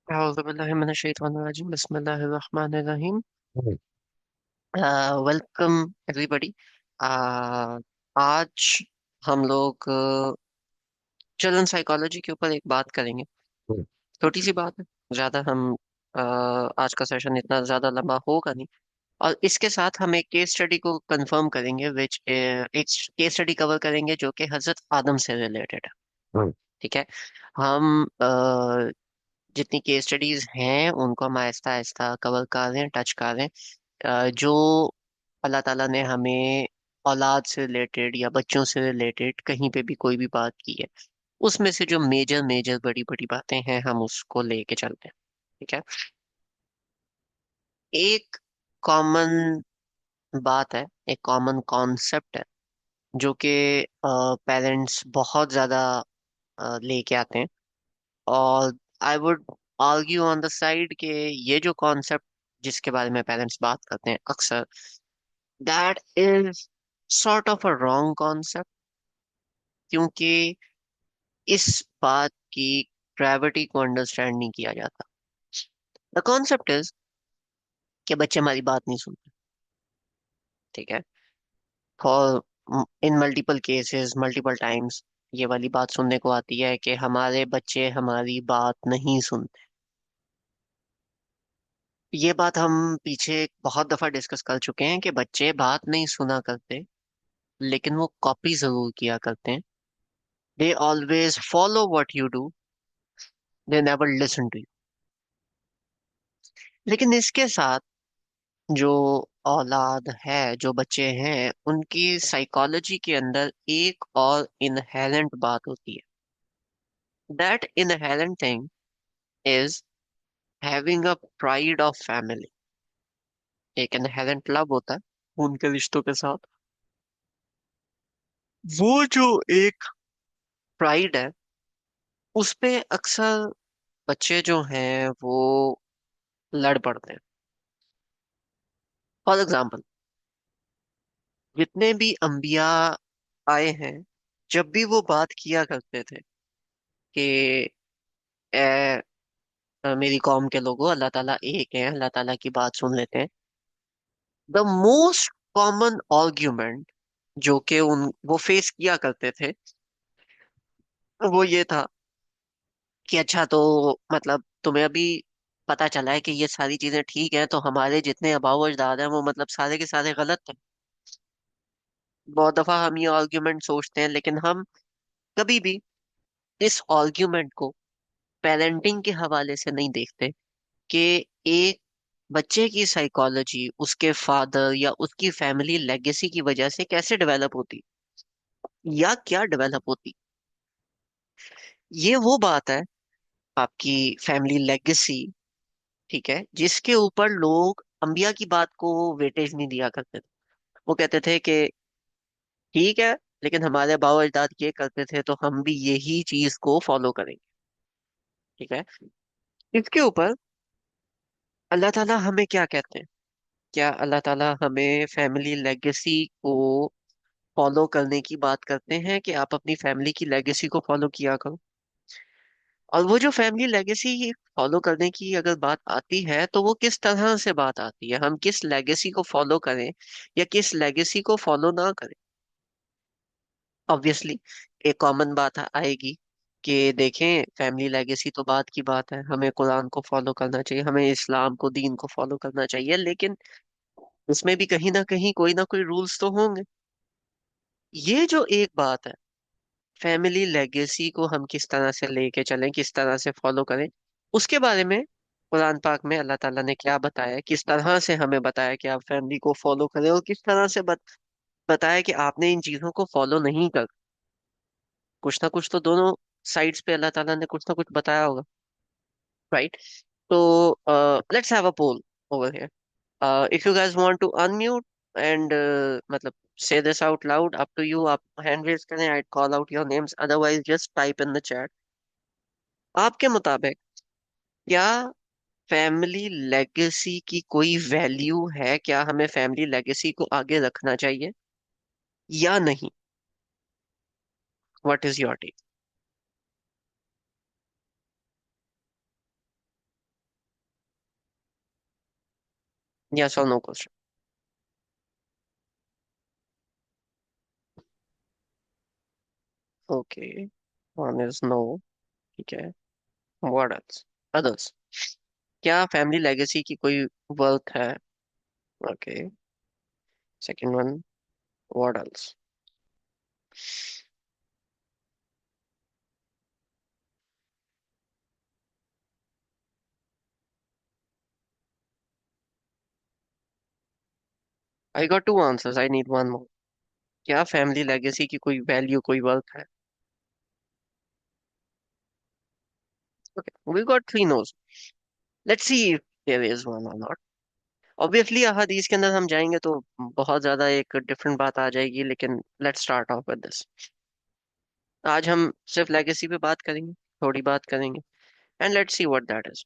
औज़ुबिल्लाहिमिनश्शैतानिर्रजीम बिस्मिल्लाहिर्रहमानिर्रहीम। Hmm. Welcome everybody. आज हम लोग चिल्ड्रन साइकोलॉजी के ऊपर एक बात करेंगे। हम्म। छोटी सी बात है, ज्यादा हम आज का सेशन इतना ज्यादा लंबा होगा नहीं। और इसके साथ हम एक केस स्टडी को कंफर्म करेंगे, एक केस स्टडी कवर करेंगे जो कि हजरत आदम से रिलेटेड है। हम्म। ठीक है। हम जितनी केस स्टडीज हैं उनको हम आहिस्ता आहिस्ता कवर कर रहे हैं, टच कर रहे हैं। जो अल्लाह ताला ने हमें औलाद से रिलेटेड या बच्चों से रिलेटेड कहीं पे भी कोई भी बात की है, उसमें से जो मेजर मेजर बड़ी बड़ी बातें हैं हम उसको लेके चलते हैं। ठीक है। एक कॉमन बात है, एक कॉमन कॉन्सेप्ट है जो कि पेरेंट्स बहुत ज्यादा लेके आते हैं। और I would argue on the side के ये जो कॉन्सेप्ट जिसके बारे में पेरेंट्स बात करते हैं अक्सर, that is sort of a wrong concept. क्योंकि इस बात की ग्रेविटी को अंडरस्टैंड नहीं किया जाता। द कॉन्सेप्ट इज कि बच्चे हमारी बात नहीं सुनते। ठीक है। For in multiple cases multiple times ये वाली बात सुनने को आती है कि हमारे बच्चे हमारी बात नहीं सुनते। ये बात हम पीछे बहुत दफा डिस्कस कर चुके हैं कि बच्चे बात नहीं सुना करते, लेकिन वो कॉपी जरूर किया करते हैं। They always follow what you do, they never listen to you. लेकिन इसके साथ जो औलाद है, जो बच्चे हैं, उनकी साइकोलॉजी के अंदर एक और इनहेरेंट बात होती है। That inherent thing is having a pride of family. एक इनहेरेंट लव होता है उनके रिश्तों के साथ। वो जो एक प्राइड है, उस पे अक्सर बच्चे जो हैं वो लड़ पड़ते हैं। फॉर एग्जाम्पल, जितने भी अंबिया आए हैं, जब भी वो बात किया करते थे कि ए, मेरी कौम के लोगों, अल्लाह ताला एक है, अल्लाह ताला की बात सुन लेते हैं। द मोस्ट कॉमन आर्ग्यूमेंट जो कि उन वो फेस किया करते थे, वो ये था कि अच्छा, तो मतलब तुम्हें अभी पता चला है कि ये सारी चीजें ठीक हैं, तो हमारे जितने आबाओ अजदाद हैं वो मतलब सारे के सारे गलत हैं। बहुत दफा हम ये आर्ग्यूमेंट सोचते हैं, लेकिन हम कभी भी इस आर्ग्यूमेंट को पेरेंटिंग के हवाले से नहीं देखते कि एक बच्चे की साइकोलॉजी उसके फादर या उसकी फैमिली लेगेसी की वजह से कैसे डेवलप होती या क्या डेवलप होती। ये वो बात है, आपकी फैमिली लेगेसी। ठीक है, जिसके ऊपर लोग अंबिया की बात को वेटेज नहीं दिया करते थे। वो कहते थे कि ठीक है, लेकिन हमारे बाबा अजदाद ये करते थे तो हम भी यही चीज को फॉलो करेंगे। ठीक है। इसके ऊपर अल्लाह ताला हमें क्या कहते हैं? क्या अल्लाह ताला हमें फैमिली लेगेसी को फॉलो करने की बात करते हैं कि आप अपनी फैमिली की लेगेसी को फॉलो किया करो? और वो जो फैमिली लेगेसी फॉलो करने की अगर बात आती है, तो वो किस तरह से बात आती है, हम किस लेगेसी को फॉलो करें या किस लेगेसी को फॉलो ना करें? ऑब्वियसली एक कॉमन बात आएगी कि देखें, फैमिली लेगेसी तो बात की बात है, हमें कुरान को फॉलो करना चाहिए, हमें इस्लाम को, दीन को फॉलो करना चाहिए, लेकिन उसमें भी कहीं ना कोई रूल्स तो होंगे। ये जो एक बात है, फैमिली लेगेसी को हम किस तरह से लेके चलें, किस तरह से फॉलो करें, उसके बारे में कुरान पाक में अल्लाह ताला ने क्या बताया, किस तरह से हमें बताया कि आप फैमिली को फॉलो करें, और किस तरह से बताया कि आपने इन चीजों को फॉलो नहीं कर। कुछ ना कुछ तो दोनों साइड्स पे अल्लाह ताला ने कुछ ना कुछ बताया होगा, राइट? तो let's have a poll over here. If you guys want to unmute and मतलब say this out loud, up to you। आप हैंड रेज करें, I call out your names, otherwise just type in the chat. आपके मुताबिक क्या family legacy की कोई value है? क्या हमें फैमिली लेगेसी को आगे रखना चाहिए या नहीं? What is your take? Yes or no question. Okay, one is no. ठीक है, व्हाट एल्स? अदर्स? क्या फैमिली लेगेसी की कोई वर्क है? Okay, second one, what else? I got two answers, I need one more. क्या family legacy की कोई value, कोई वर्क है? Okay, we got three nos. Let's see if there is one or not. Obviously हदीस के अंदर हम जाएंगे तो बहुत ज्यादा एक डिफरेंट बात आ जाएगी, लेकिन let's start of with this. आज हम सिर्फ लेगेसी पे बात करेंगे, थोड़ी बात करेंगे, and let's see what that is.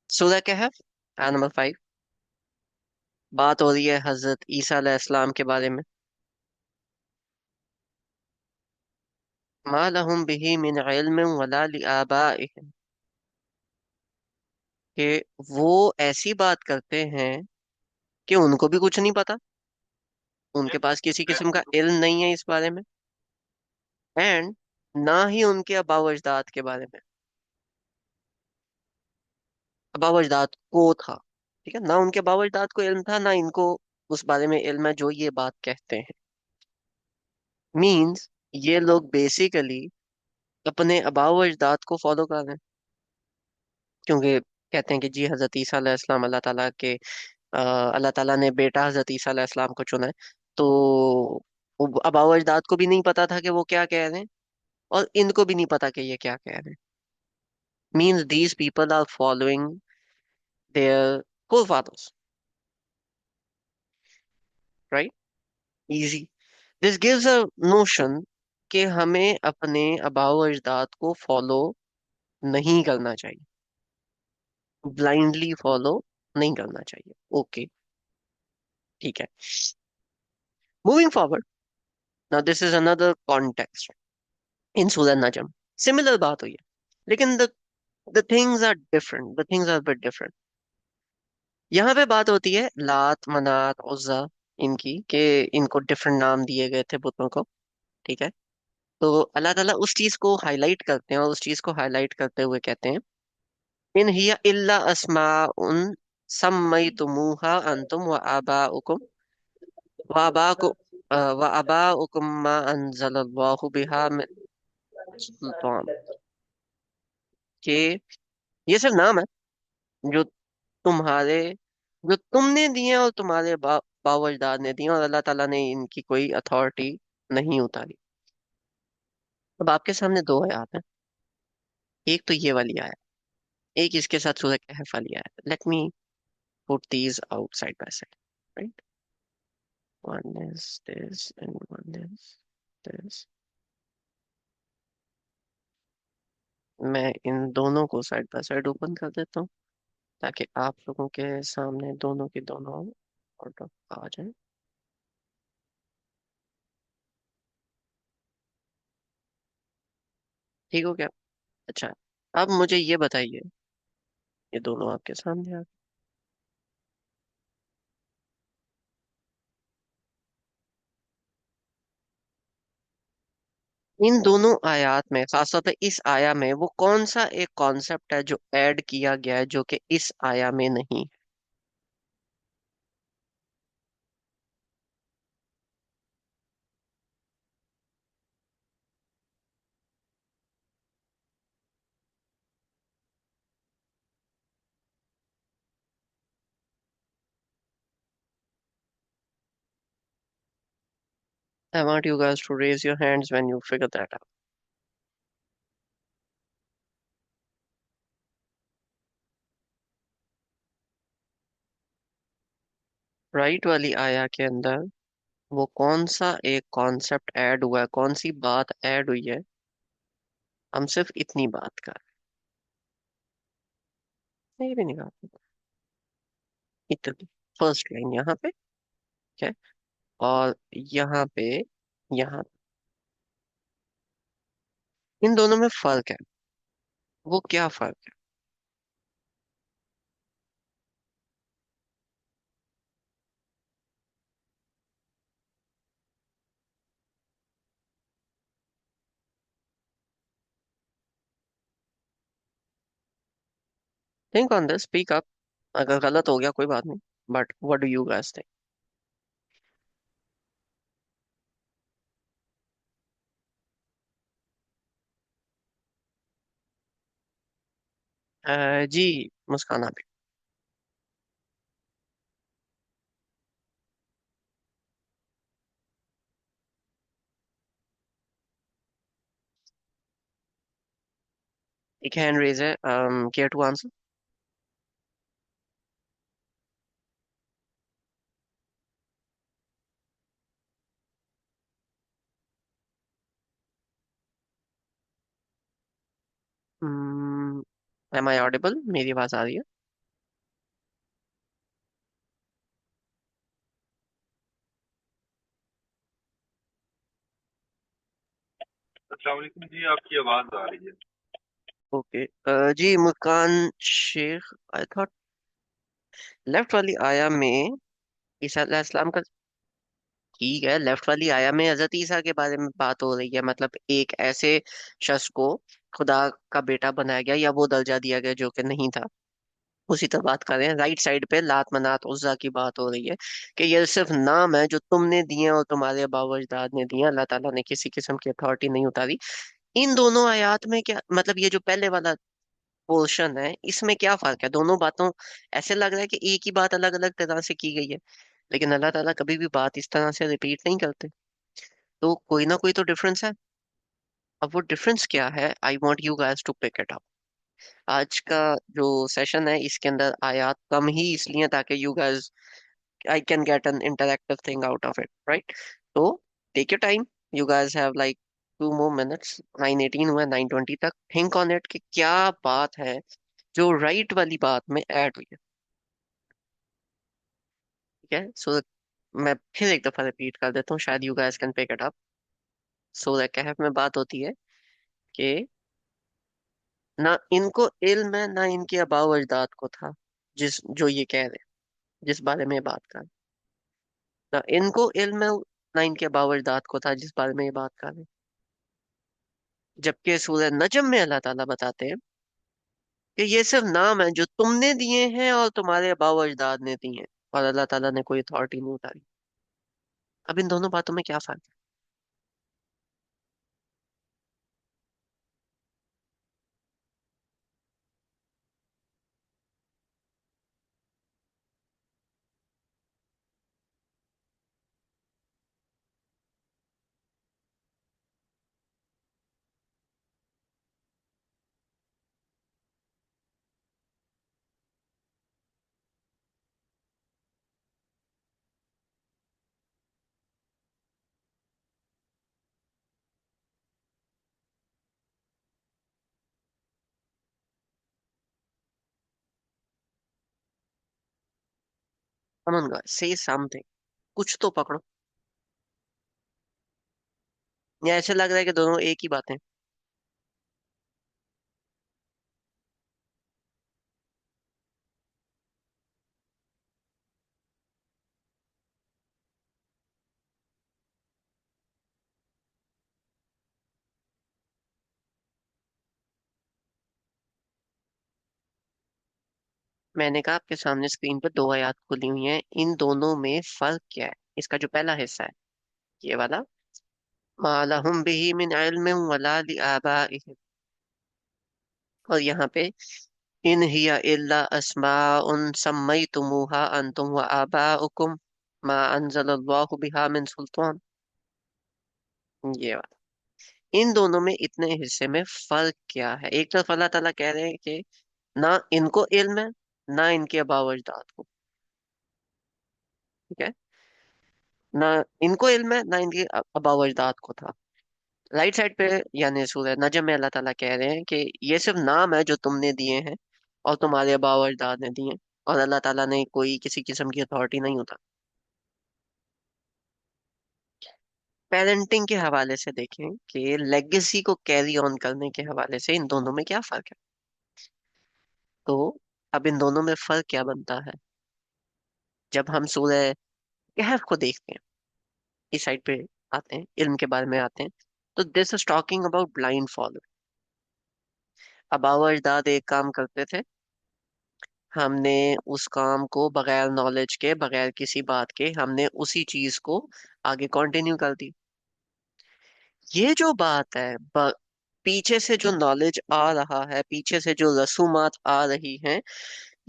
सूरह कहफ, आयत नंबर 5। बात हो रही है हजरत ईसा अलैहिस्सलाम के बारे में। मा लहुम बिही मिन इल्मिन वला लिआबाइहिम, कि वो ऐसी बात करते हैं कि उनको भी कुछ नहीं पता, उनके पास किसी किस्म का इल्म नहीं है इस बारे में, एंड ना ही उनके आबा अजदाद के बारे में। आबा अजदाद को था, ठीक है, ना उनके आबा अजदाद को इल्म था, ना इनको उस बारे में इल्म है जो ये बात कहते हैं। मींस ये लोग बेसिकली अपने आबा अजदाद को फॉलो कर रहे हैं, क्योंकि कहते हैं कि जी हजरत ईसा अलैहिस्सलाम अल्लाह ताला के, अल्लाह ताला ने बेटा हजरत ईसा अलैहिस्सलाम को चुना है। तो आबा अजदाद को भी नहीं पता था कि वो क्या कह रहे हैं, और इनको भी नहीं पता कि ये क्या कह रहे हैं। Means these people are following their forefathers, right? Easy. This gives a notion कि हमें अपने आबाओ अजदाद को फॉलो नहीं करना चाहिए, ब्लाइंडली फॉलो नहीं करना चाहिए। ओके, ठीक है। Moving forward, now this is another context in सूरह नजम। सिमिलर बात हुई है, लेकिन the things are different, the things are bit different. यहाँ पे बात होती है लात मनात उज्जा, इनकी, के इनको डिफरेंट नाम दिए गए थे बुतों को, ठीक है। तो अल्लाह ताला उस चीज को हाईलाइट करते हैं, और उस चीज को हाईलाइट करते हुए कहते हैं, इन हिया इल्ला अस्माउन सम्मयतुमूहा अंतुम व आबाउकुम व आबाकु व आबाउकुम मा अंज़लल्लाहु बिहा मिन सुल्तान, के ये सिर्फ नाम है जो तुम्हारे, जो तुमने दिए और तुम्हारे बावजदाद ने दिए, और अल्लाह ताला ने इनकी कोई अथॉरिटी नहीं उतारी। अब आपके सामने दो आयत हैं, एक तो ये वाली आयत, एक इसके साथ सूरह कहफ वाली आयत। Let me put these out side by side, right? One is this and one is this. मैं इन दोनों को साइड बाय साइड ओपन कर देता हूँ, ताकि आप लोगों के सामने दोनों की दोनों फोटो आ जाए। ठीक हो गया? अच्छा, अब मुझे ये बताइए, ये दोनों आपके सामने आ गए। इन दोनों आयात में, खासतौर पे इस आया में, वो कौन सा एक कॉन्सेप्ट है जो ऐड किया गया है जो कि इस आया में नहीं? I want you guys to raise your hands when you figure that out. Right वाली आया के अंदर वो कौन सा एक कॉन्सेप्ट ऐड हुआ है, कौन सी बात ऐड हुई है? हम सिर्फ इतनी बात कर रहे हैं, ये भी नहीं बात, इतनी। फर्स्ट लाइन यहाँ पे, ठीक है, और यहाँ पे, यहाँ, इन दोनों में फर्क है। वो क्या फर्क है? Think on this, speak up. अगर गलत हो गया कोई बात नहीं, but what do you guys think? जी, मुस्कान आप। एक हैंड रेज है, care to answer? Am I audible? मेरी आवाज आ रही है? अस्सलाम वालेकुम जी, आपकी आवाज आ रही है। ओके। जी, Muskan Shaikh. I thought left वाली आया में ईसा अलैहिस्सलाम का। ठीक है, लेफ्ट वाली आया में हजरत ईसा के बारे में बात हो रही है, मतलब एक ऐसे शख्स को खुदा का बेटा बनाया गया या वो दर्जा दिया गया जो कि नहीं था। उसी तरह बात कर रहे हैं, राइट साइड पे लात मनात उज्जा की बात हो रही है कि ये सिर्फ नाम है जो तुमने दिए और तुम्हारे बाबा अजदाद ने दिए, अल्लाह ताला ने किसी किस्म की अथॉरिटी नहीं उतारी। इन दोनों आयात में क्या मतलब, ये जो पहले वाला पोर्शन है इसमें क्या फर्क है दोनों बातों? ऐसे लग रहा है कि एक ही बात अलग अलग तरह से की गई है, लेकिन अल्लाह ताला कभी भी बात इस तरह से रिपीट नहीं करते। तो कोई ना कोई तो डिफरेंस है। अब वो डिफरेंस क्या है, I want you guys to pick it up. आज का जो सेशन है इसके अंदर आयात कम ही इसलिए ताकि you guys, I can get an interactive thing out of it, right? So take your time. You guys have like 2 more minutes. 9:18 हुआ, 9:20 तक थिंक ऑन इट कि क्या बात है जो राइट वाली बात में ऐड हुई है। ठीक है, सो मैं फिर एक दफा रिपीट कर देता हूँ, शायद you guys can pick it up. So the Kahf में बात होती है कि ना इनको इल्म है ना इनके आबाओ अजदाद को था, जिस जो ये कह रहे हैं, जिस बारे में ये बात कर रहे हैं। ना इनको इल्म है ना इनके आबाओ अजदाद को था जिस बारे में ये बात कर रहे हैं। जबकि सूरह नजम में अल्लाह ताला बताते हैं कि ये सिर्फ नाम है जो तुमने दिए हैं और तुम्हारे आबाओ अजदाद ने दिए हैं, और अल्लाह ताला ने कोई अथॉरिटी नहीं उतारी। अब इन दोनों बातों में क्या फर्क है? कमन गाइस, से समथिंग, कुछ तो पकड़ो। या ऐसे लग रहा है कि दोनों एक ही बातें। मैंने कहा आपके सामने स्क्रीन पर दो आयत खुली हुई हैं, इन दोनों में फर्क क्या है? इसका जो पहला हिस्सा है, ये वाला, मालहुम बिही मिन इल्मिन वला लिआबाइहिम, और यहाँ पे इन हिया इल्ला अस्माउन सम्मयतुमुहा अंतुम व आबाउकुम मा अंज़लल्लाहु बिहा मिन सुल्तान। ये वाला, इन दोनों में इतने हिस्से में फर्क क्या है? एक तरफ अल्लाह ताला कह रहे हैं कि ना इनको इल्म है ना इनके आबाओ अजदाद को। ठीक है, ना इनको इल्म है ना इनके आबाओ अजदाद को था। राइट साइड पे यानी सूरह नजम में अल्लाह ताला कह रहे हैं कि ये सिर्फ नाम है जो तुमने दिए हैं और तुम्हारे आबाओ अजदाद ने दिए हैं, और अल्लाह ताला ने कोई किसी किस्म की अथॉरिटी नहीं होता। पेरेंटिंग के हवाले से देखें कि लेगेसी को कैरी ऑन करने के हवाले से इन दोनों में क्या फर्क है। तो अब इन दोनों में फर्क क्या बनता है? जब हम सूरह कहफ को देखते हैं, इस साइड पे आते हैं, इल्म के बारे में आते हैं, तो this is talking about blind follow. अब अजदाद एक काम करते थे, हमने उस काम को बगैर नॉलेज के, बगैर किसी बात के, हमने उसी चीज को आगे कंटिन्यू कर दी। ये जो बात है, पीछे से जो नॉलेज आ रहा है, पीछे से जो रसूमात आ रही हैं,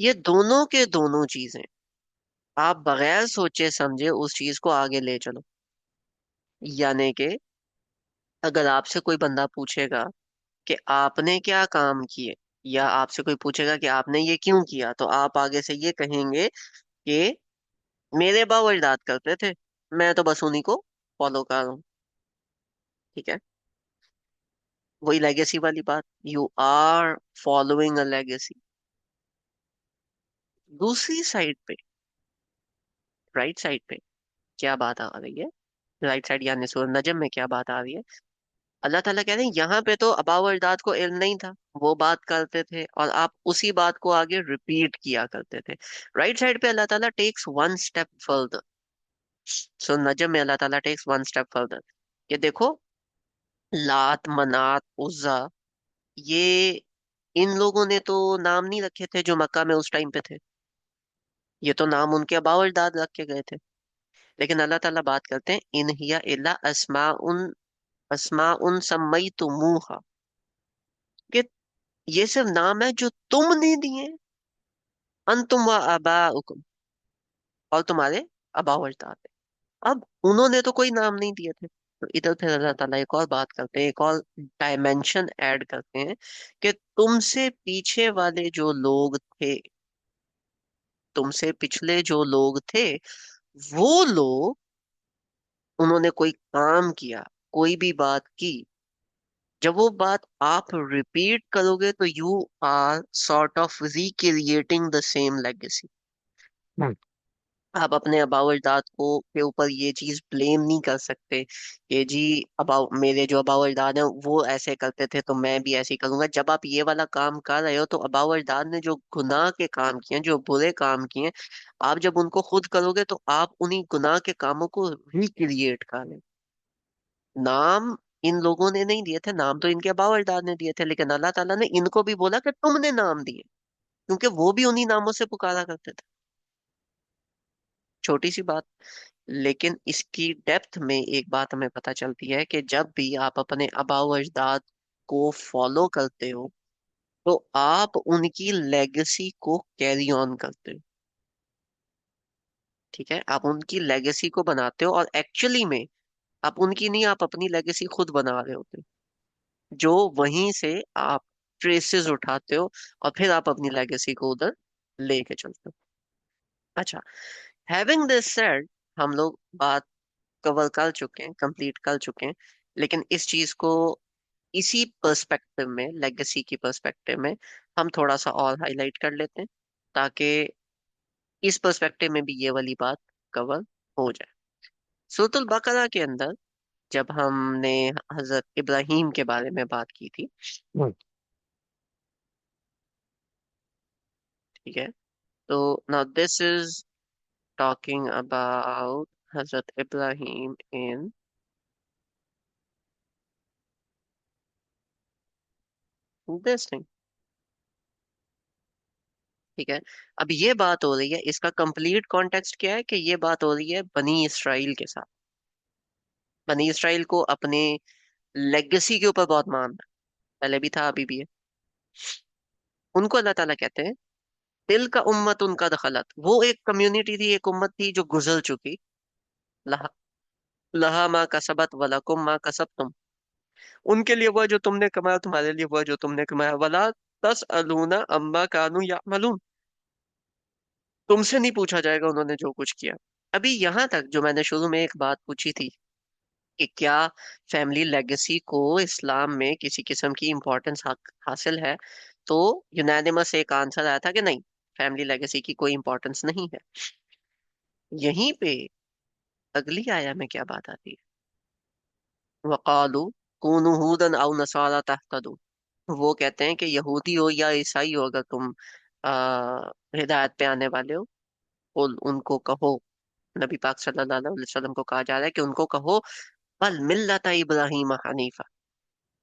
ये दोनों के दोनों चीजें आप बगैर सोचे समझे उस चीज को आगे ले चलो। यानी कि अगर आपसे कोई बंदा पूछेगा कि आपने क्या काम किए, या आपसे कोई पूछेगा कि आपने ये क्यों किया, तो आप आगे से ये कहेंगे कि मेरे बाप अजदाद करते थे, मैं तो बस उन्हीं को फॉलो कर रहा हूँ। ठीक है, वही लेगेसी वाली बात, you are following a legacy. दूसरी साइड पे, राइट साइड पे क्या बात आ रही है? राइट साइड यानी सूरह नजम में क्या बात आ रही है? अल्लाह ताला कह रहे हैं यहाँ पे तो अबाव अजदाद को इल्म नहीं था, वो बात करते थे और आप उसी बात को आगे रिपीट किया करते थे। राइट साइड पे अल्लाह ताला टेक्स वन स्टेप फर्दर। सो नजम में अल्लाह ताला टेक्स वन स्टेप फर्दर, ये देखो, लात मनात उज्जा, ये इन लोगों ने तो नाम नहीं रखे थे जो मक्का में उस टाइम पे थे। ये तो नाम उनके अबाव अजदाद रख के गए थे। लेकिन अल्लाह ताला बात करते हैं, इन हिया इल्ला अस्मा उन सम्मई तुमूहा, कि ये सिर्फ नाम है जो तुमने दिए, अंतुम व आबाउकुम, और तुम्हारे आबा व अजदाद है। अब उन्होंने तो कोई नाम नहीं दिए थे। तो इधर फिर अल्लाह ताला एक और बात करते हैं, एक और डायमेंशन ऐड करते हैं कि तुमसे पीछे वाले जो लोग थे, तुमसे पिछले जो लोग थे, वो लोग, उन्होंने कोई काम किया, कोई भी बात की, जब वो बात आप रिपीट करोगे तो you are sort of recreating the same legacy. आप अपने अबाव अजदाद को के ऊपर ये चीज ब्लेम नहीं कर सकते कि जी, अबाव मेरे जो अबाव अजदाद हैं वो ऐसे करते थे तो मैं भी ऐसे ही करूंगा। जब आप ये वाला काम कर रहे हो तो अबाव अजदाद ने जो गुनाह के काम किए हैं, जो बुरे काम किए हैं, आप जब उनको खुद करोगे तो आप उन्हीं गुनाह के कामों को रिक्रिएट कर रहे हो। नाम इन लोगों ने नहीं दिए थे, नाम तो इनके अबाव अजदाद ने दिए थे, लेकिन अल्लाह ताला ने इनको भी बोला कि तुमने नाम दिए, क्योंकि वो भी उन्हीं नामों से पुकारा करते थे। छोटी सी बात, लेकिन इसकी डेप्थ में एक बात हमें पता चलती है कि जब भी आप अपने आबाओ अजदाद को फॉलो करते हो तो आप उनकी लेगेसी को कैरी ऑन करते हो। ठीक है, आप उनकी लेगेसी को बनाते हो, और एक्चुअली में आप उनकी नहीं, आप अपनी लेगेसी खुद बना रहे होते हो, जो वहीं से आप ट्रेसेस उठाते हो और फिर आप अपनी लेगेसी को उधर लेके चलते हो। अच्छा, हैविंग दिस सेड, हम लोग बात कवर कर चुके हैं, कंप्लीट कर चुके हैं, लेकिन इस चीज को इसी पर्सपेक्टिव में, लेगेसी की पर्सपेक्टिव में हम थोड़ा सा और हाईलाइट कर लेते हैं, ताकि इस पर्सपेक्टिव में भी ये वाली बात कवर हो जाए। सूरतुल बकरा के अंदर जब हमने हजरत इब्राहिम के बारे में बात की थी, ठीक है, तो now this is talking about Hazrat Ibrahim in this thing. ठीक है, अब ये बात हो रही है, इसका कंप्लीट कॉन्टेक्स्ट क्या है कि ये बात हो रही है बनी इसराइल के साथ। बनी इसराइल को अपने लेगेसी के ऊपर बहुत मान है, पहले भी था, अभी भी है। उनको अल्लाह ताला कहते हैं तिल का उम्मत उनका दखलत, वो एक कम्युनिटी थी, एक उम्मत थी जो गुजर चुकी। लहा लहा मा कसबत वलकुम मा कसबतुम, उनके लिए वो जो तुमने कमाया, तुम्हारे लिए वो जो तुमने कमाया। वला तस अलूना अम्मा कानू यामलून, तुमसे नहीं पूछा जाएगा उन्होंने जो कुछ किया। अभी यहाँ तक जो मैंने शुरू में एक बात पूछी थी कि क्या फैमिली लेगेसी को इस्लाम में किसी किस्म की इम्पोर्टेंस हासिल है, तो यूनानिमस एक आंसर आया था कि नहीं, फैमिली लेगेसी की कोई इम्पोर्टेंस नहीं है। यहीं पे अगली आया में क्या बात आती है, वकालू कूनू हुदन औ नसारा तहतदू, वो कहते हैं कि यहूदी हो या ईसाई हो, अगर तुम हिदायत पे आने वाले हो, उनको कहो, नबी पाक सल्लल्लाहु अलैहि वसल्लम को कहा जा रहा है कि उनको कहो बल मिल्लत इब्राहिम हनीफा,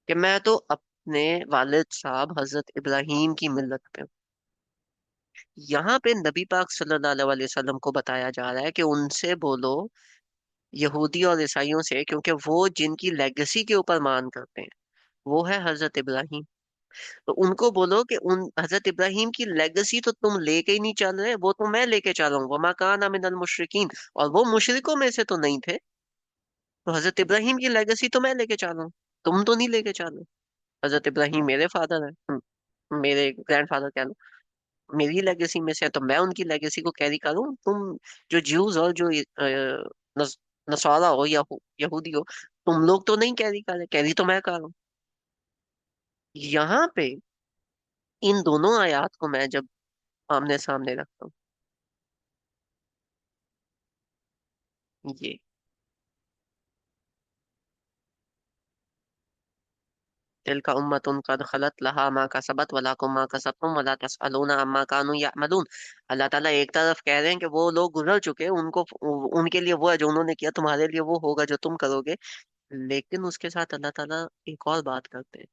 कि मैं तो अपने वालिद साहब हजरत इब्राहिम की मिल्लत पे हूँ। यहाँ पे नबी पाक सल्लल्लाहु अलैहि वसल्लम को बताया जा रहा है कि उनसे बोलो, यहूदी और ईसाइयों से, क्योंकि वो जिनकी लेगेसी के ऊपर मान करते हैं वो है हजरत इब्राहिम। तो उनको बोलो कि उन हजरत इब्राहिम की लेगेसी तो तुम लेके ही नहीं चल रहे, वो तो मैं लेके चल रहा हूँ, वमा काना मिनल मुशरिकीन, और वो मुशरिकों में से तो नहीं थे। तो हजरत इब्राहिम की लेगेसी तो मैं लेके चल रहा हूँ, तुम तो नहीं लेके चल रहे। हजरत इब्राहिम मेरे फादर है, मेरे ग्रैंडफादर कह लो, मेरी लेगेसी में से है, तो मैं उनकी लेगेसी को कैरी करूँ। तुम जो ज्यूज हो, जो नसारा हो या यहूदी हो, तुम लोग तो नहीं कैरी कर रहे, कैरी तो मैं कर रहा हूँ। यहाँ पे इन दोनों आयात को मैं जब आमने सामने रखता हूँ, ये तिल का उम्मतुन कद खलत लहा मा कसबत वलाकुम मा कसबतुम वला तसअलूना अम्मा कानू यामलून। अल्लाह ताला एक तरफ कह रहे हैं कि वो लोग गुजर चुके हैं, उनको, उनके लिए वो है जो उन्होंने किया, तुम्हारे लिए वो होगा जो तुम करोगे। लेकिन उसके साथ अल्लाह ताला एक और बात करते हैं,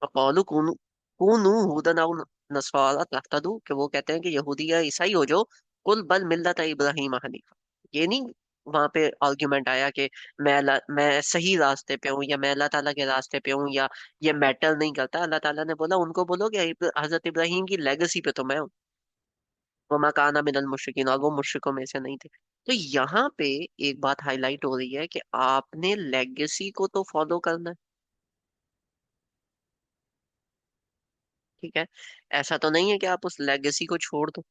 क़ालू कुनू कुनू हुदन औ नसवारा तहतदू, कि वो कहते हैं कि यहूदी या ईसाई हो जो। कुल बल मिल्लत इब्राहीम हनीफा। ये नहीं वहां पे आर्ग्यूमेंट आया कि मैं सही रास्ते पे हूँ, या मैं अल्लाह ताला के रास्ते पे हूँ, या ये मैटर नहीं करता। अल्लाह ताला ने बोला उनको बोलो कि हजरत इब्राहीम की लेगेसी पे तो मैं हूँ, वो मकाना मिनल मुशरिकीन, और वो मुशरिकों में से नहीं थे। तो यहाँ पे एक बात हाईलाइट हो रही है कि आपने लेगेसी को तो फॉलो करना है, ठीक है। ऐसा तो नहीं है कि आप उस लेगेसी को छोड़ दो,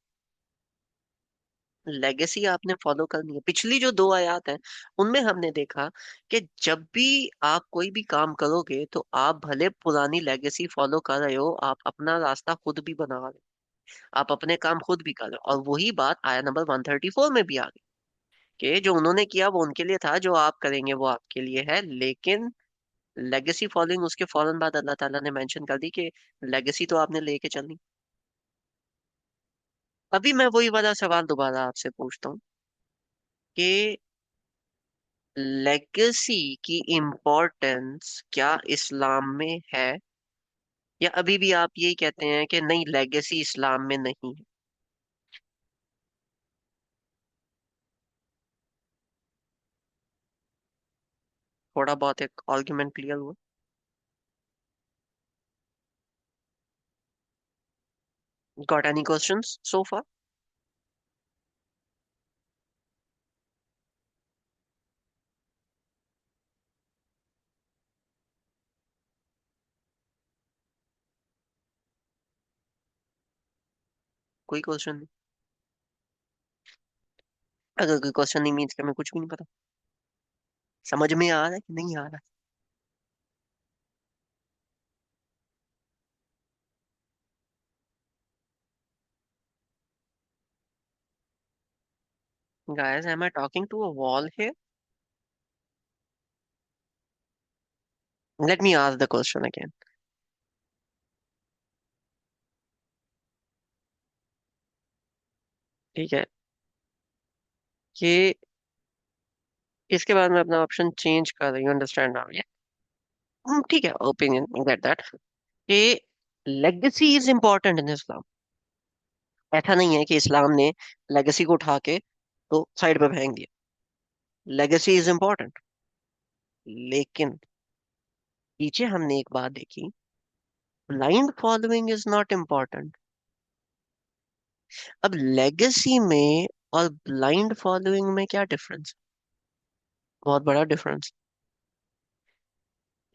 लेगेसी आपने फॉलो करनी है। पिछली जो दो आयत है उनमें हमने देखा कि जब भी आप कोई भी काम करोगे तो आप भले पुरानी लेगेसी फॉलो कर रहे हो, आप अपना रास्ता खुद भी बना रहे हो, आप अपने काम खुद भी कर रहे हो। और वही बात आया नंबर 134 में भी आ गई कि जो उन्होंने किया वो उनके लिए था, जो आप करेंगे वो आपके लिए है। लेकिन लेगेसी फॉलोइंग उसके फौरन बाद अल्लाह ताला ने मेंशन कर दी कि लेगेसी तो आपने लेके चलनी। अभी मैं वही वाला सवाल दोबारा आपसे पूछता हूँ कि लेगेसी की इम्पोर्टेंस क्या इस्लाम में है, या अभी भी आप यही कहते हैं कि नहीं, लेगेसी इस्लाम में नहीं है? थोड़ा बहुत एक आर्ग्यूमेंट क्लियर हुआ? गॉट एनी क्वेश्चंस सो फार? कोई क्वेश्चन नहीं? अगर कोई क्वेश्चन नहीं मीन्स कि हमें कुछ भी नहीं पता। समझ में आ रहा है कि नहीं आ रहा है? Guys, am I talking to a wall here? Let me ask the question again. ठीक है, कि इसके बाद मैं अपना ऑप्शन चेंज कर रही हूँ, अंडरस्टैंड नाउ? ठीक है, ओपिनियन, गेट दैट, कि लेगेसी इज इम्पोर्टेंट इन इस्लाम। ऐसा नहीं है कि इस्लाम ने लेगेसी को उठा के तो साइड पे फेंक दिया। लेगेसी इज इम्पोर्टेंट, लेकिन पीछे हमने एक बात देखी, blind following is not important. अब लेगेसी में और ब्लाइंड फॉलोइंग में क्या डिफरेंस? बहुत बड़ा डिफरेंस।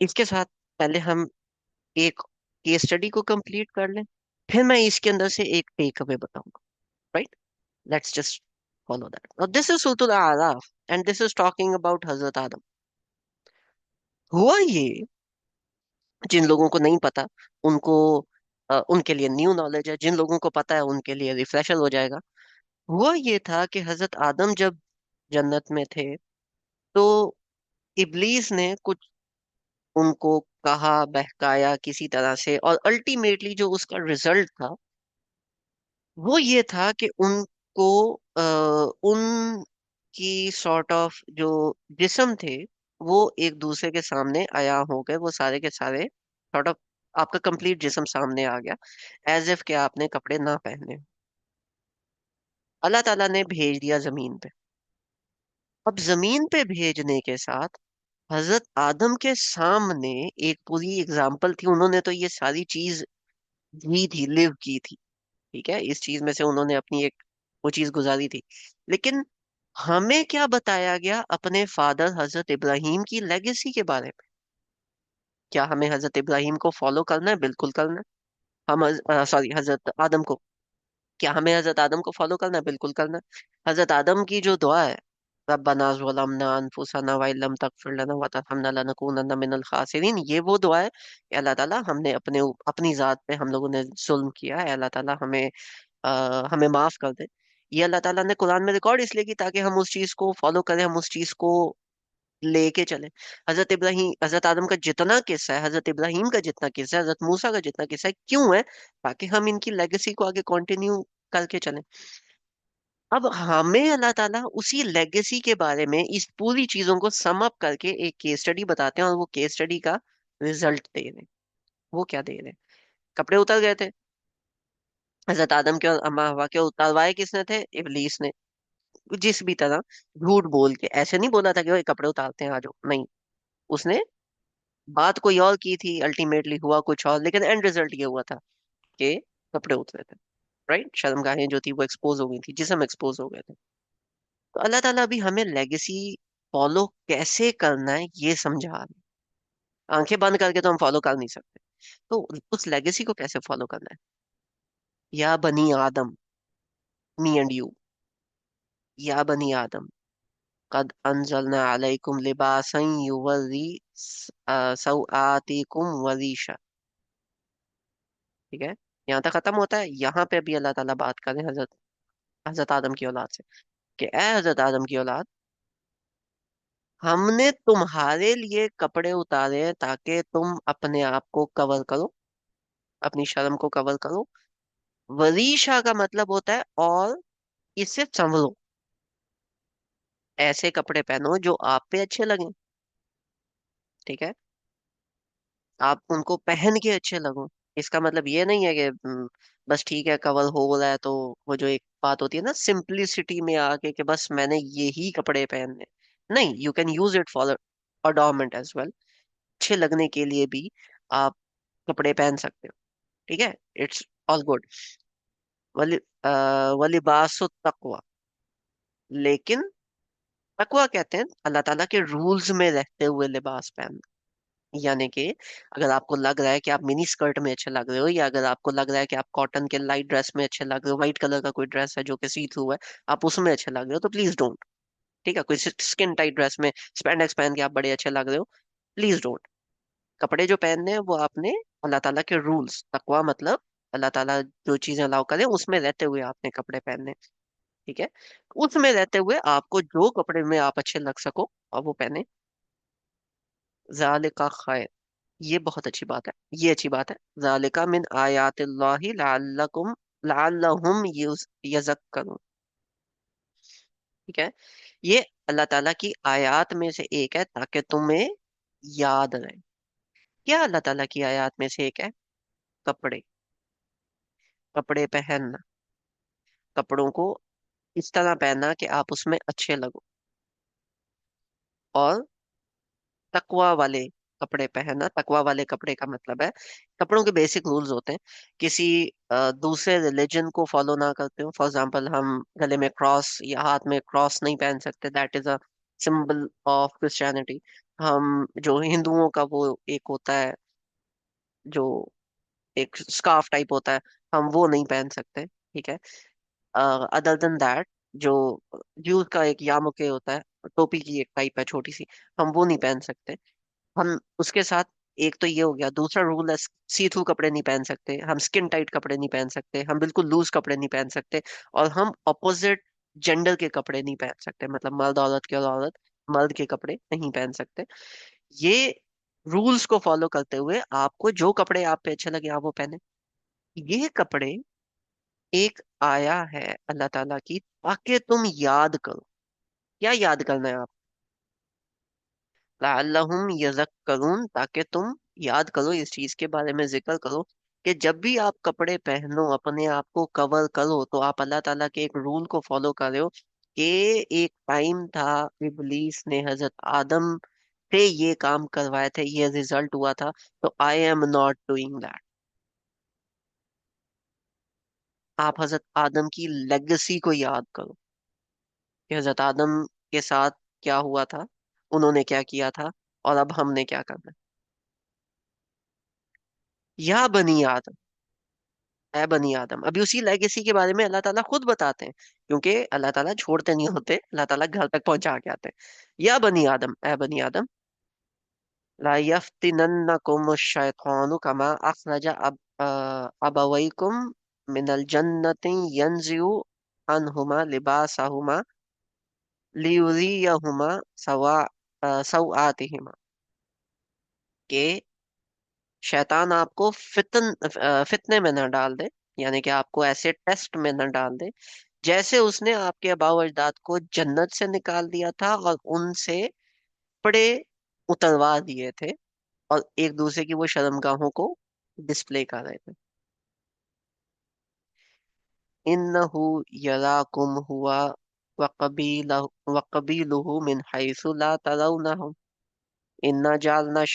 इसके साथ पहले हम एक केस स्टडी को कंप्लीट कर लें, फिर मैं इसके अंदर से एक टेक अवे बताऊंगा, right? Let's just follow that. Now this is Sutul Araf and this is talking about Hazrat Adam. हुआ ये, जिन लोगों को नहीं पता उनको, उनके लिए न्यू नॉलेज है, जिन लोगों को पता है उनके लिए रिफ्रेशर हो जाएगा। हुआ ये था कि हजरत आदम जब जन्नत में थे तो इब्लीस ने कुछ उनको कहा, बहकाया किसी तरह से, और अल्टीमेटली जो उसका रिजल्ट था वो ये था कि उनको, उनकी सॉर्ट ऑफ जो जिस्म थे वो एक दूसरे के सामने आया हो गए, वो सारे के सारे सॉर्ट ऑफ, आपका कंप्लीट जिस्म सामने आ गया, एज इफ कि आपने कपड़े ना पहने। अल्लाह ताला ने भेज दिया जमीन पे। अब जमीन पे भेजने के साथ हजरत आदम के सामने एक पूरी एग्जाम्पल थी, उन्होंने तो ये सारी चीज जी थी, लिव की थी। ठीक है, इस चीज में से उन्होंने अपनी एक वो चीज गुजारी थी। लेकिन हमें क्या बताया गया अपने फादर हजरत इब्राहिम की लेगेसी के बारे में? क्या हमें हजरत इब्राहिम को फॉलो करना है? बिल्कुल करना है। हम सॉरी, हजरत आदम को। क्या हमें हजरत आदम को फॉलो करना है? बिल्कुल करना है। हजरत आदम की जो दुआ है, रब्बना ज़लमना अनफुसना व इल्लम तगफिर लना व तरहमना लनकूनन्ना मिनल खासिरीन, ये वो दुआ है कि अल्लाह ताला हमने अपनी जात पे हम लोगों ने जुल्म किया है, अल्लाह ताला हमें माफ कर दे। ये अल्लाह ताला ने कुरान में रिकॉर्ड इसलिए की ताकि हम उस चीज को फॉलो करें, हम उस चीज को लेके चले। हजरत इब्राहिम, हजरत आदम का जितना किस्सा है, हजरत इब्राहिम का जितना किस्सा है, हजरत मूसा का जितना किस्सा है, क्यों है? ताकि हम इनकी लेगेसी को आगे कंटिन्यू करके चलें। अब हमें अल्लाह ताला उसी लेगेसी के बारे में इस पूरी चीजों को सम अप करके एक केस स्टडी बताते हैं, और वो केस स्टडी का रिजल्ट दे रहे हैं। वो क्या दे रहे हैं? कपड़े उतर गए थे हजरत आदम के और अम्मा हवा के, उतारवाए किसने थे? इबलीस ने। जिस भी तरह झूठ बोल के, ऐसे नहीं बोला था कि भाई कपड़े उतारते हैं आ जाओ, नहीं। उसने बात कोई और की थी, अल्टीमेटली हुआ कुछ और, लेकिन एंड रिजल्ट ये हुआ था कि कपड़े उतरे थे। राइट, शर्मगाहें जो थी वो एक्सपोज हो गई थी, जिसम एक्सपोज हो गए थे। तो अल्लाह ताला अभी हमें लेगेसी फॉलो कैसे करना है ये समझा रहे हैं। आंखें बंद करके तो हम फॉलो कर नहीं सकते। तो उस लेगेसी को कैसे फॉलो करना है? या बनी आदम, मी एंड यू, या बनी आदम, कद अंजलना अलैकुम लिबासन युवरी सौआतिकुम वरीशा। ठीक है, यहाँ तक खत्म होता है। यहाँ पे भी अल्लाह ताला बात कर रहे हैं हजरत हजरत आदम की औलाद से कि ए हजरत आदम की औलाद, हमने तुम्हारे लिए कपड़े उतारे हैं ताकि तुम अपने आप को कवर करो, अपनी शर्म को कवर करो। वरीशा का मतलब होता है और इससे संभलो। ऐसे कपड़े पहनो जो आप पे अच्छे लगें। ठीक है, आप उनको पहन के अच्छे लगो। इसका मतलब ये नहीं है कि बस ठीक है कवर हो रहा है तो, वो जो एक बात होती है ना सिंपलिसिटी में आके, कि बस मैंने यही कपड़े पहनने। नहीं, you can use it for adornment as well. अच्छे लगने के लिए भी आप कपड़े पहन सकते हो। ठीक है, इट्स ऑल गुड। वली वलिबासु तकवा, लेकिन तकवा कहते हैं अल्लाह ताला के रूल्स में रहते हुए लिबास पहनना। यानी कि अगर आपको लग रहा है कि आप मिनी स्कर्ट में अच्छे लग रहे हो, या अगर आपको लग रहा है कि आप कॉटन के लाइट ड्रेस में अच्छे लग रहे हो, व्हाइट कलर का कोई ड्रेस है जो कि सी थ्रू है, आप उसमें अच्छे लग रहे हो, तो प्लीज डोंट। ठीक है, कोई स्किन टाइट ड्रेस में स्पैंडेक्स पहन के आप बड़े अच्छे लग रहे हो, प्लीज डोंट। कपड़े जो पहनने हैं वो आपने अल्लाह ताला के रूल्स, तकवा मतलब अल्लाह ताला जो चीजें अलाउ करे उसमें रहते हुए आपने कपड़े पहनने। ठीक है, उसमें रहते हुए आपको जो कपड़े में आप अच्छे लग सको और वो पहने। जालिका खैर, ये बहुत अच्छी बात है, ये अच्छी बात है। जालिका मिन आयातिल्लाहि लअल्लकुम लअल्लहुम यज़क्करून। ठीक है, ये अल्लाह ताला की आयत में से एक है ताकि तुम्हें याद रहे। क्या अल्लाह ताला की आयत में से एक है? कपड़े, कपड़े पहनना। कपड़ों को इस तरह पहनना कि आप उसमें अच्छे लगो। और तकवा वाले कपड़े पहनना। तकवा वाले कपड़े का मतलब है, कपड़ों के बेसिक रूल्स होते हैं। किसी दूसरे रिलीजन को फॉलो ना करते हो। फॉर एग्जांपल, हम गले में क्रॉस या हाथ में क्रॉस नहीं पहन सकते, that is a symbol of Christianity. हम जो हिंदुओं का वो एक होता है, जो एक स्कार्फ टाइप होता है, हम वो नहीं पहन सकते। ठीक है, अदर देन दैट, जो ज्यूज का एक यामुके होता है, टोपी की एक टाइप है छोटी सी, हम वो नहीं पहन सकते। हम उसके साथ, एक तो ये हो गया, दूसरा रूल है सी थ्रू कपड़े नहीं पहन सकते, हम स्किन टाइट कपड़े नहीं पहन सकते, हम बिल्कुल लूज कपड़े नहीं पहन सकते, और हम ऑपोजिट जेंडर के कपड़े नहीं पहन सकते, मतलब मर्द औरत के और औरत मर्द के कपड़े नहीं पहन सकते। ये रूल्स को फॉलो करते हुए आपको जो कपड़े आप पे अच्छे लगे आप वो पहने। ये कपड़े एक आया है अल्लाह ताला की ताकि तुम याद करो। क्या याद करना है? लअल्लहुम यज़क्करून, ताकि तुम याद करो, इस चीज के बारे में जिक्र करो कि जब भी आप कपड़े पहनो, अपने आप को कवर करो, तो आप अल्लाह ताला के एक रूल को फॉलो कर रहे हो कि एक टाइम था, इब्लीस ने हजरत आदम से ये काम करवाए थे, ये रिजल्ट हुआ था, तो I am not doing that. आप हजरत आदम की लेगेसी को याद करो कि हजरत आदम के साथ क्या हुआ था, उन्होंने क्या किया था, और अब हमने क्या करना है। या बनी आदम, है बनी आदम, अभी उसी लेगेसी के बारे में अल्लाह ताला खुद बताते हैं, क्योंकि अल्लाह ताला छोड़ते नहीं होते, अल्लाह ताला घर तक पहुंचा के आते हैं। या बनी आदम, ए बनी आदम, ला यफ्तिनन्नकुम शैतानु कमा अखरज अबवैकुम मिनल जन्नति यंजिउ अनहुमा लिबासहुमा लियुरियहुमा सवा सौआतिहिमा, के शैतान आपको फितने में न डाल दे, यानी कि आपको ऐसे टेस्ट में न डाल दे जैसे उसने आपके आबाओ अजदाद को जन्नत से निकाल दिया था और उनसे कपड़े उतरवा दिए थे, और एक दूसरे की वो शर्मगाहों को डिस्प्ले कर रहे थे। इन्नहु यराकुम हुआ वकबीलुहु मिन हैसु ला तराउनहुम इन्ना जालना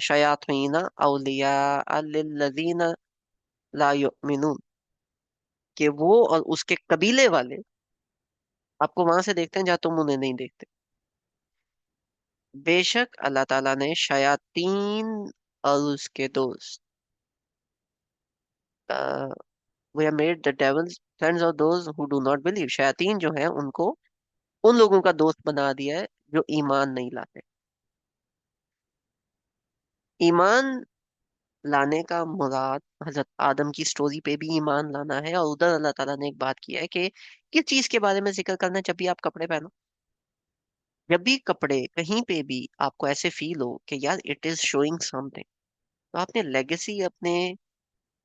शयातीना औलिया लिल्लज़ीना ला युमिनून, कि वो और उसके कबीले वाले आपको वहां से देखते हैं जहां तुम उन्हें नहीं देखते। बेशक अल्लाह ताला ने शयातीन और उसके दोस्त, we have made the devils friends of those who do not believe, शयातीन जो है उनको उन लोगों का दोस्त बना दिया है जो ईमान नहीं लाते। ईमान लाने का मुराद हजरत आदम की स्टोरी पे भी ईमान लाना है, और उधर अल्लाह ताला ने एक बात किया है कि किस चीज के बारे में जिक्र करना है जब भी आप कपड़े पहनो। जब भी कपड़े कहीं पे भी आपको ऐसे फील हो कि यार इट इज शोइंग समथिंग, तो आपने लेगेसी अपने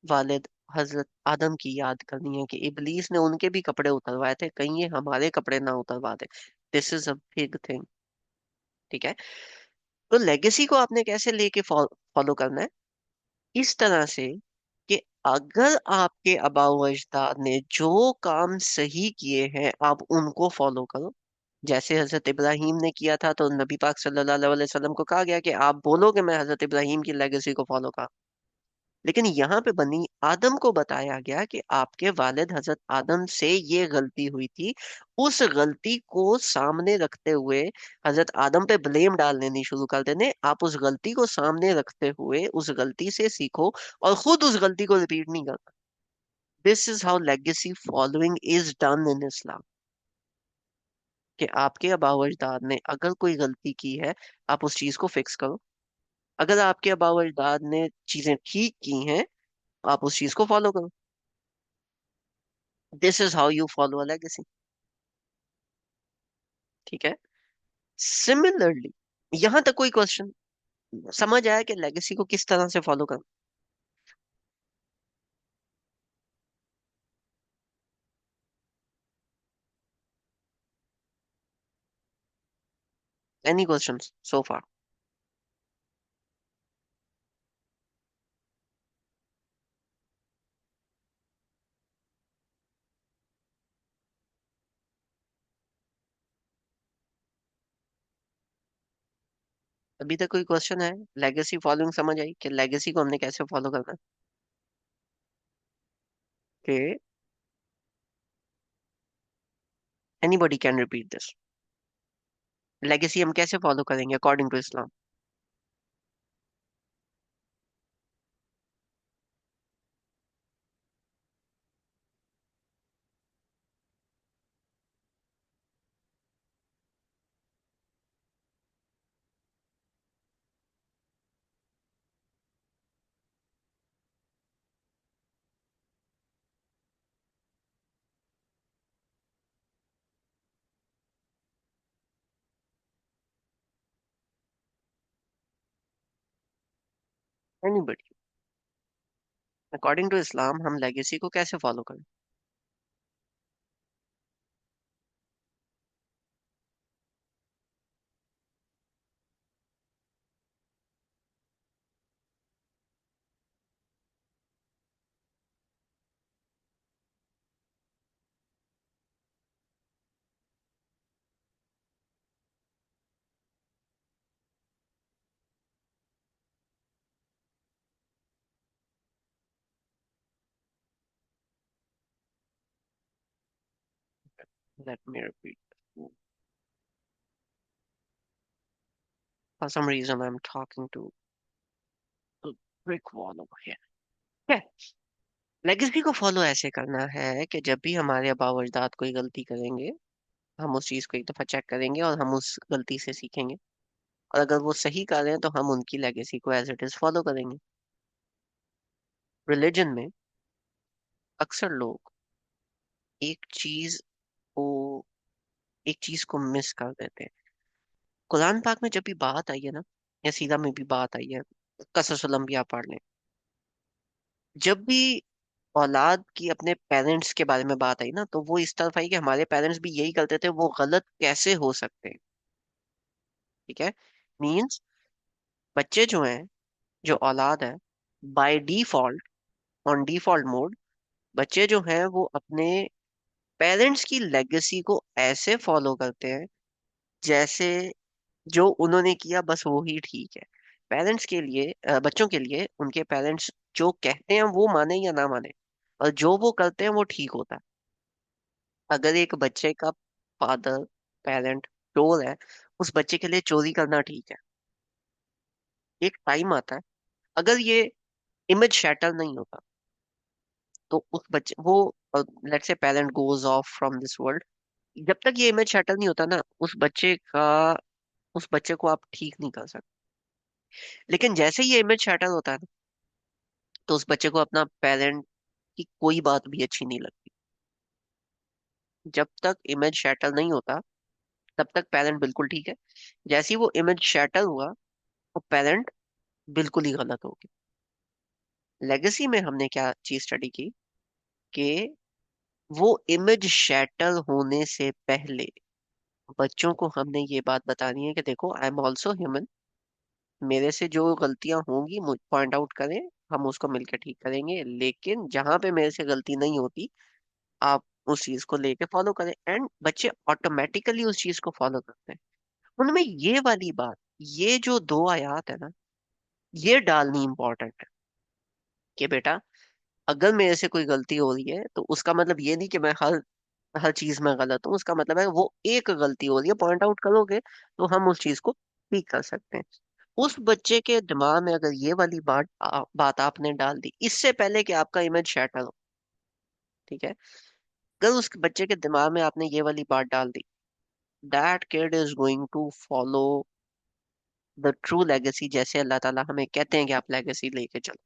वालिद हजरत आदम की याद करनी है कि इबलीस ने उनके भी कपड़े उतरवाए थे, कहीं ये हमारे कपड़े ना उतरवा दे। This is a big thing. ठीक है, तो लेगेसी को आपने कैसे लेके फॉलो करना है, इस तरह से कि अगर आपके आबाओ अजदाद ने जो काम सही किए हैं आप उनको फॉलो करो। जैसे हजरत इब्राहिम ने किया था, तो नबी पाक सल्लल्लाहु अलैहि वसल्लम को कहा गया कि आप बोलो कि मैं हजरत इब्राहिम की लेगेसी को फॉलो कर। लेकिन यहाँ पे बनी आदम को बताया गया कि आपके वालिद हजरत आदम से ये गलती हुई थी, उस गलती को सामने रखते हुए हजरत आदम पे ब्लेम डालने नहीं शुरू कर देने, आप उस गलती को सामने रखते हुए उस गलती से सीखो और खुद उस गलती को रिपीट नहीं करना। This is how legacy following is done in Islam, कि आपके आबाओ अजदाद ने अगर कोई गलती की है आप उस चीज को फिक्स करो, अगर आपके आबाओ अजदाद ने चीजें ठीक की हैं आप उस चीज को फॉलो करो। This is how you follow a legacy. ठीक है, सिमिलरली यहां तक कोई क्वेश्चन समझ आया कि लेगेसी को किस तरह से फॉलो करना। एनी क्वेश्चन सो फार? अभी तक कोई क्वेश्चन है? लेगेसी फॉलोइंग समझ आई कि लेगेसी को हमने कैसे फॉलो करना है? कि anybody can repeat this. Legacy हम कैसे फॉलो करेंगे according to Islam? Anybody, according to Islam हम लेगेसी को कैसे फॉलो करें? Let me repeat. For some reason, I'm talking to a brick wall over here. क्या लेगेसी को फॉलो ऐसे करना है कि जब भी हमारे आबा व अजदाद कोई गलती करेंगे, हम उस चीज को एक दफा चेक करेंगे और हम उस गलती से सीखेंगे। और अगर वो सही कर रहे हैं तो हम उनकी लेगेसी को एज इट इज फॉलो करेंगे। रिलीजन में अक्सर लोग एक चीज को एक चीज को मिस कर देते हैं। कुरान पाक में जब भी बात आई है ना, या सीरा में भी बात आई है, कससुल अंबिया पढ़ लें, जब भी औलाद की अपने पेरेंट्स के बारे में बात आई ना, तो वो इस तरफ आई कि हमारे पेरेंट्स भी यही करते थे, वो गलत कैसे हो सकते हैं। ठीक है। मीन्स बच्चे जो हैं, जो औलाद है, by default, on default mode, बच्चे जो हैं वो अपने पेरेंट्स की लेगेसी को ऐसे फॉलो करते हैं जैसे जो उन्होंने किया बस वो ही ठीक है। पेरेंट्स के लिए बच्चों के लिए उनके पेरेंट्स जो कहते हैं वो माने या ना माने, और जो वो करते हैं वो ठीक होता है। अगर एक बच्चे का फादर, पेरेंट चोर है, उस बच्चे के लिए चोरी करना ठीक है। एक टाइम आता है, अगर ये इमेज शैटर नहीं होता, तो उस बच्चे वो, let's say parent goes off from this world, जब तक ये इमेज शैटर नहीं होता ना, उस बच्चे को आप ठीक नहीं कर सकते। लेकिन जैसे ही ये इमेज शैटर होता है ना, तो उस बच्चे को अपना पेरेंट की कोई बात भी अच्छी नहीं लगती। जब तक इमेज शैटर नहीं होता, तब तक पेरेंट बिल्कुल ठीक है। जैसे ही वो इमेज शैटर हुआ, वो पेरेंट बिल्कुल ही गलत हो गया। लेगेसी में हमने क्या चीज स्टडी की कि वो इमेज शैटर होने से पहले बच्चों को हमने ये बात बतानी है कि देखो, आई एम ऑल्सो ह्यूमन। मेरे से जो गलतियां होंगी मुझ पॉइंट आउट करें, हम उसको मिलकर ठीक करेंगे, लेकिन जहां पे मेरे से गलती नहीं होती, आप उस चीज को लेके फॉलो करें। एंड बच्चे ऑटोमेटिकली उस चीज को फॉलो करते हैं। उनमें ये वाली बात, ये जो दो आयात है ना, ये डालनी इंपॉर्टेंट है कि बेटा, अगर मेरे से कोई गलती हो रही है तो उसका मतलब ये नहीं कि मैं हर हर चीज में गलत हूँ। उसका मतलब है वो एक गलती हो रही है, पॉइंट आउट करोगे तो हम उस चीज को ठीक कर सकते हैं। उस बच्चे के दिमाग में अगर ये वाली बात आपने डाल दी इससे पहले कि आपका इमेज शैटर हो, ठीक है, अगर उस बच्चे के दिमाग में आपने ये वाली बात डाल दी, that kid is going to follow the true legacy, जैसे अल्लाह ताला हमें कहते हैं कि आप लेगेसी लेके चलो।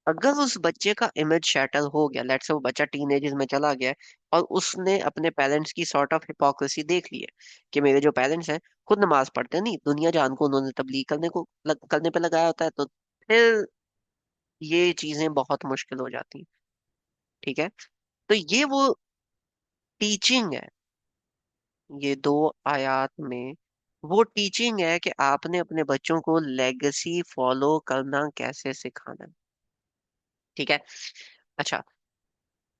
अगर उस बच्चे का इमेज शैटल हो गया, लेट्स से वो बच्चा टीन एजेस में चला गया है, और उसने अपने पेरेंट्स की सॉर्ट ऑफ हिपोक्रेसी देख ली है कि मेरे जो पेरेंट्स हैं खुद नमाज पढ़ते नहीं, दुनिया जान को उन्होंने तबलीग करने पे लगाया होता है, तो फिर ये चीजें बहुत मुश्किल हो जाती हैं। ठीक है। तो ये वो टीचिंग है, ये दो आयत में वो टीचिंग है कि आपने अपने बच्चों को लेगेसी फॉलो करना कैसे सिखाना है। ठीक है। अच्छा,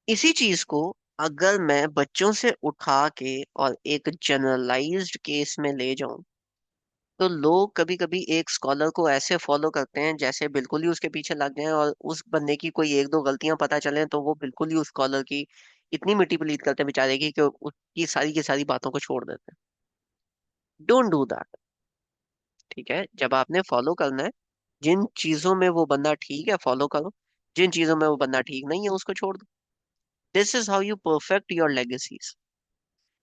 इसी चीज को अगर मैं बच्चों से उठा के और एक जनरलाइज्ड केस में ले जाऊं, तो लोग कभी कभी एक स्कॉलर को ऐसे फॉलो करते हैं जैसे बिल्कुल ही उसके पीछे लग जाएं, और उस बंदे की कोई एक दो गलतियां पता चले तो वो बिल्कुल ही उस स्कॉलर की इतनी मिट्टी पलीत करते हैं बेचारे की कि उसकी सारी की सारी बातों को छोड़ देते हैं। Don't do that. ठीक है। जब आपने फॉलो करना है, जिन चीजों में वो बंदा ठीक है फॉलो करो, जिन चीजों में वो बंदा ठीक नहीं है उसको छोड़ दो। This is how you perfect your legacies.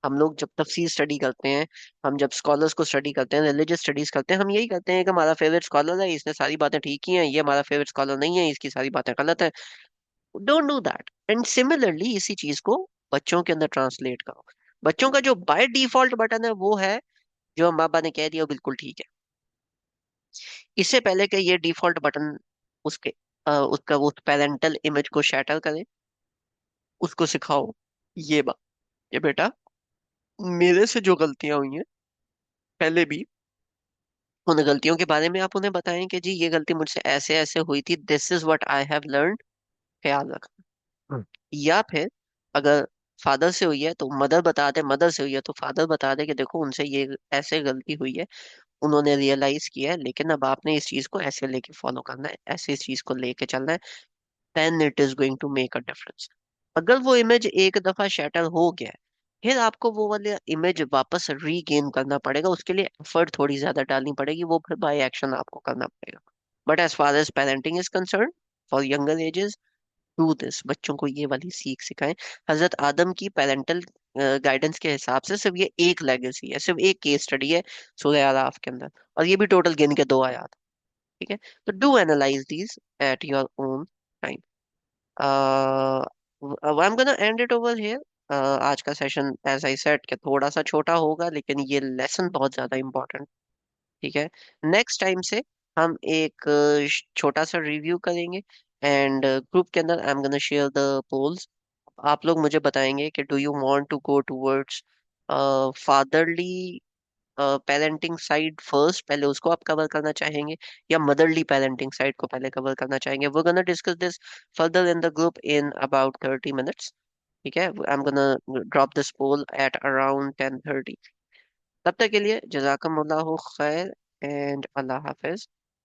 हम लोग जब तफसीर स्टडी करते हैं, हम जब स्कॉलर्स को स्टडी करते हैं, रिलीजियस स्टडीज करते हैं, हम यही करते हैं कि हमारा फेवरेट स्कॉलर है, इसने सारी बातें ठीक की हैं, ये हमारा फेवरेट स्कॉलर नहीं है, इसकी सारी बातें गलत है। Don't do that. And similarly इसी चीज को बच्चों के अंदर ट्रांसलेट करो। बच्चों का जो बाय डिफॉल्ट बटन है वो है, जो हम बाबा ने कह दिया वो बिल्कुल ठीक है। इससे पहले कि ये डिफॉल्ट बटन उसके उसका वो पेरेंटल इमेज को शैटर करे, उसको सिखाओ ये बात, ये बेटा, मेरे से जो गलतियां हुई हैं पहले भी, उन गलतियों के बारे में आप उन्हें बताएं कि जी ये गलती मुझसे ऐसे ऐसे हुई थी, this is what I have learn, ख्याल रखना। या फिर अगर फादर से हुई है तो मदर बता दे, मदर से हुई है तो फादर बता दे कि देखो उनसे ये ऐसे गलती हुई है, उन्होंने रियलाइज किया है, लेकिन अब आपने इस चीज को ऐसे लेके फॉलो करना है, ऐसे इस चीज को लेके चलना है, then it is going to make a difference. अगर वो इमेज एक दफा शैटर हो गया है, फिर आपको वो वाली इमेज वापस रीगेन करना पड़ेगा, उसके लिए एफर्ट थोड़ी ज्यादा डालनी पड़ेगी, वो फिर बाय एक्शन आपको करना पड़ेगा। But as far as parenting is concern for younger ages, do this, बच्चों को ये वाली सीख सिखाएं। हजरत आदम की पेरेंटल गाइडेंस के हिसाब से सिर्फ ये एक लेगेसी है, सिर्फ एक केस स्टडी है सूरह आराफ के अंदर, और ये भी टोटल गिन के 2 आयात। ठीक है, तो do analyse these at your own time. I am gonna and it over here. आज का सेशन एज आई सेड कि थोड़ा सा छोटा होगा, लेकिन ये लेसन बहुत ज्यादा इंपॉर्टेंट। ठीक है, नेक्स्ट टाइम से हम एक छोटा सा रिव्यू करेंगे, एंड ग्रुप के अंदर I am gonna share the polls. आप लोग मुझे बताएंगे कि do you want to go towards fatherly parenting side first, पहले उसको आप कवर करना चाहेंगे, या मदरली पेरेंटिंग साइड को पहले कवर करना चाहेंगे। We gonna discuss this further in the group in about 30 minutes. ठीक है, I am gonna drop this poll at around 10:30। तब तक के लिए जजाकमुल्लाहु खैर एंड अल्लाह हाफिज।